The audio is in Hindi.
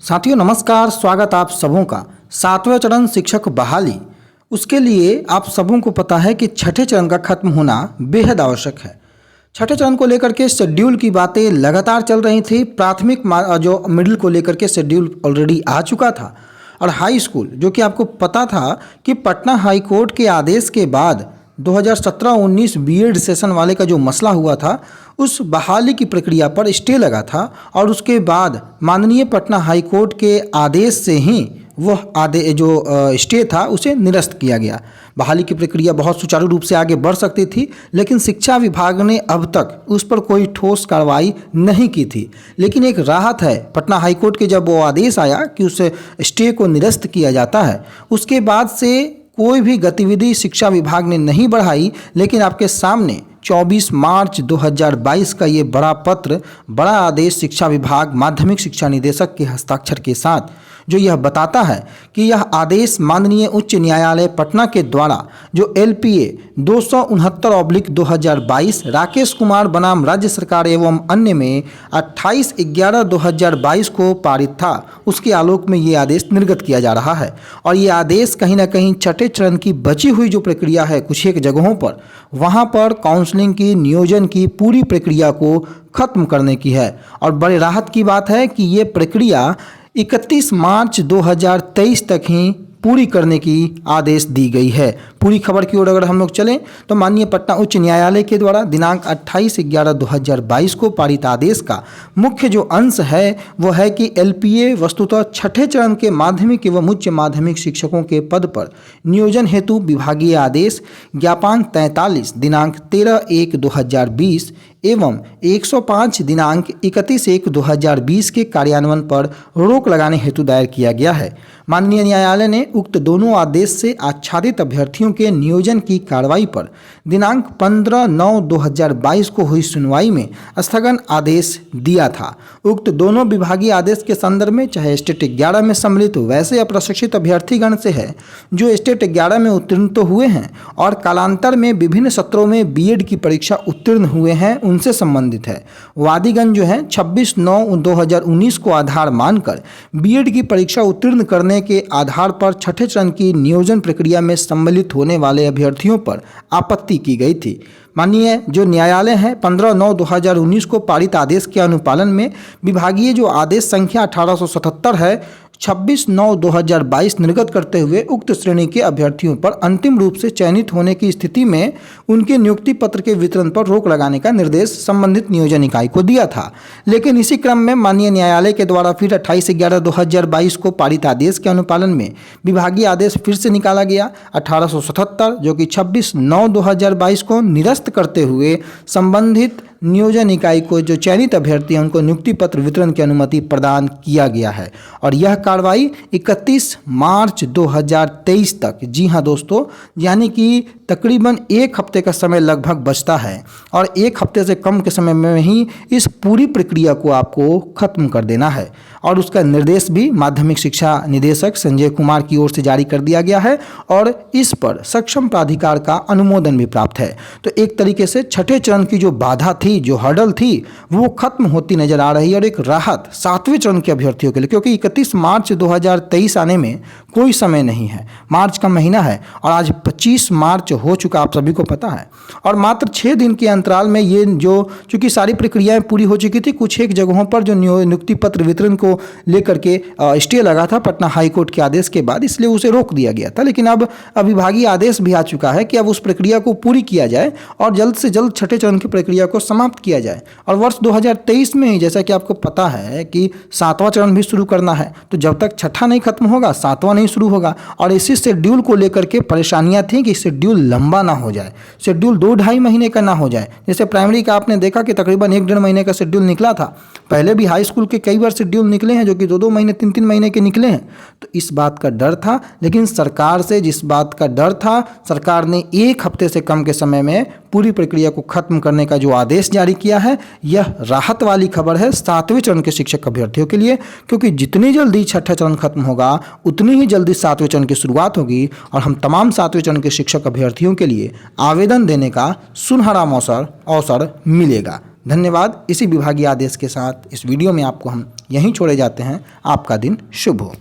साथियों नमस्कार, स्वागत आप सबों का। सातवें चरण शिक्षक बहाली, उसके लिए आप सबों को पता है कि छठे चरण का खत्म होना बेहद आवश्यक है। छठे चरण को लेकर के शेड्यूल की बातें लगातार चल रही थी। प्राथमिक जो मिडिल को लेकर के शेड्यूल ऑलरेडी आ चुका था और हाई स्कूल, जो कि आपको पता था कि पटना हाई कोर्ट के आदेश के बाद 2017-19 बीएड सेशन वाले का जो मसला हुआ था, उस बहाली की प्रक्रिया पर स्टे लगा था और उसके बाद माननीय पटना हाई कोर्ट के आदेश से ही वह स्टे था उसे निरस्त किया गया। बहाली की प्रक्रिया बहुत सुचारू रूप से आगे बढ़ सकती थी, लेकिन शिक्षा विभाग ने अब तक उस पर कोई ठोस कार्रवाई नहीं की थी। लेकिन एक राहत है, पटना हाई कोर्ट के जब वो आदेश आया कि उस स्टे को निरस्त किया जाता है, उसके बाद से कोई भी गतिविधि शिक्षा विभाग ने नहीं बढ़ाई। लेकिन आपके सामने 24 मार्च 2022 का ये बड़ा पत्र, बड़ा आदेश शिक्षा विभाग माध्यमिक शिक्षा निदेशक के हस्ताक्षर के साथ, जो यह बताता है कि यह आदेश माननीय उच्च न्यायालय पटना के द्वारा जो LPA 269/2022 राकेश कुमार बनाम राज्य सरकार एवं अन्य में 28/11/2022 को पारित था, उसके आलोक में ये आदेश निर्गत किया जा रहा है। और ये आदेश कहीं ना कहीं छठे चरण की बची हुई जो प्रक्रिया है कुछ एक जगहों पर, वहाँ पर काउंसलिंग की, नियोजन की पूरी प्रक्रिया को खत्म करने की है। और बड़े राहत की बात है कि ये प्रक्रिया 31 मार्च 2023 तक ही पूरी करने की आदेश दी गई है। पूरी खबर की ओर अगर हम लोग चलें तो माननीय पटना उच्च न्यायालय के द्वारा दिनांक 28/11/2022 को पारित आदेश का मुख्य जो अंश है वो है कि LPA वस्तुतः छठे चरण के माध्यमिक एवं उच्च माध्यमिक शिक्षकों के पद पर नियोजन हेतु विभागीय आदेश ज्ञापान 43 दिनांक 13/1/2020 एवं 105 दिनांक 31/1/2020 के कार्यान्वयन पर रोक लगाने हेतु दायर किया गया है। माननीय न्यायालय ने उक्त दोनों आदेश से आच्छादित अभ्यर्थियों के नियोजन की कार्रवाई पर दिनांक 15/9/2022 को हुई सुनवाई में स्थगन आदेश दिया था। उक्त दोनों विभागीय आदेश के संदर्भ में चाहे स्टेट 11 में सम्मिलित वैसे अप्रशिक्षित अभ्यर्थीगण से है जो स्टेट 11 में उत्तीर्ण तो हुए हैं और कालांतर में विभिन्न सत्रों में बीएड की परीक्षा उत्तीर्ण हुए हैं, उनसे संबंधित है। वादीगण जो है 26/9/2019 को आधार मानकर बीएड की परीक्षा उत्तीर्ण करने के आधार पर छठे चरण की नियोजन प्रक्रिया में सम्मिलित होने वाले अभ्यर्थियों पर आपत्ति की गई थी। माननीय जो न्यायालय है 15/9/2019 को पारित आदेश के अनुपालन में विभागीय जो आदेश संख्या 1877 है 26/9/2022 निर्गत करते हुए उक्त श्रेणी के अभ्यर्थियों पर अंतिम रूप से चयनित होने की स्थिति में उनके नियुक्ति पत्र के वितरण पर रोक लगाने का निर्देश संबंधित नियोजन इकाई को दिया था। लेकिन इसी क्रम में माननीय न्यायालय के द्वारा फिर 28/11/2022 को पारित आदेश के अनुपालन में विभागीय आदेश फिर से निकाला गया 1877, जो कि 26/9/2022 को निरस्त करते हुए संबंधित नियोजन इकाई को जो चयनित अभ्यर्थी हैं उनको नियुक्ति पत्र वितरण की अनुमति प्रदान किया गया है। और यह कार्रवाई 31 मार्च 2023 तक, जी हाँ दोस्तों, यानी कि तकरीबन एक हफ्ते का समय लगभग बचता है और एक हफ्ते से कम के समय में ही इस पूरी प्रक्रिया को आपको खत्म कर देना है। और उसका निर्देश भी माध्यमिक शिक्षा निदेशक संजय कुमार की ओर से जारी कर दिया गया है और इस पर सक्षम प्राधिकार का अनुमोदन भी प्राप्त है। तो एक तरीके से छठे चरण की जो बाधा थी, जो हर्डल थी, वो खत्म होती नजर आ रही है और एक राहत सातवें चरण के अभ्यर्थियों के लिए, क्योंकि 31 मार्च 2023 आने में कोई समय नहीं है। मार्च का महीना है और आज 25 मार्च हो चुका, आप सभी को पता है। और मात्र 6 दिन के अंतराल में ये जो चूंकि सारी प्रक्रियाएं पूरी हो चुकी थी, कुछ एक जगहों पर जो नियुक्ति पत्र वितरण को लेकर के स्टे लगा था पटना हाई कोर्ट के आदेश के बाद, इसलिए उसे रोक दिया गया था। लेकिन अब विभागीय आदेश भी आ चुका है कि अब उस प्रक्रिया को पूरी किया जाए और जल्द से जल्द छठे चरण की प्रक्रिया को समाप्त किया जाए। और वर्ष 2023 में ही, जैसा कि आपको पता है कि 7वां चरण भी शुरू करना है, तो जब तक छठा नहीं खत्म होगा 7वां नहीं शुरू होगा। और इसी शेड्यूल को लेकर के परेशानियां थी कि शेड्यूल लंबा ना हो जाए, शेड्यूल 2-2.5 महीने का ना हो जाए। जैसे प्राइमरी का आपने देखा कि तकरीबन 1-1.5 महीने का शेड्यूल निकला था, पहले भी हाई स्कूल के कई बार शेड्यूल निकले हैं जो कि 2-2 महीने 3-3 महीने के निकले हैं। तो इस बात का डर था, लेकिन सरकार से जिस बात का डर था, सरकार ने एक हफ्ते से कम के समय में पूरी प्रक्रिया को खत्म करने का जो आदेश जारी किया है, यह राहत वाली खबर है सातवें चरण के शिक्षक अभ्यर्थियों के लिए। क्योंकि जितनी जल्दी छठा चरण खत्म होगा उतनी ही जल्दी सातवें चरण की शुरुआत होगी और हम तमाम सातवें चरण के शिक्षक अभ्यर्थियों के लिए आवेदन देने का सुनहरा अवसर मिलेगा। धन्यवाद। इसी विभागीय आदेश के साथ इस वीडियो में आपको हम यहीं छोड़े जाते हैं। आपका दिन शुभ हो।